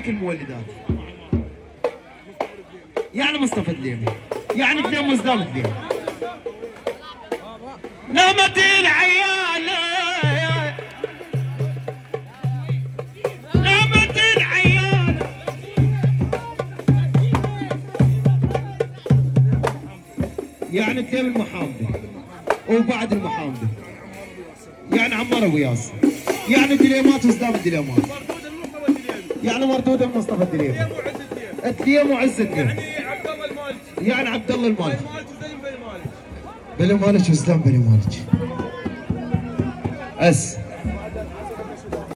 المولدات. يعني مصطفى الدليمي، يعني اثنين مصدام الدليمي. نامت العيال نامت العيال يعني اثنين المحامدة وبعد المحامدة يعني عمار ابو ياسر، يعني الدليمات وصدام الدليمات، يعني مردود مصطفى الدليمي، الدليم وعز الدليم، يعني عبد الله المالك، بلي مالك وسلام بلي مالك. اس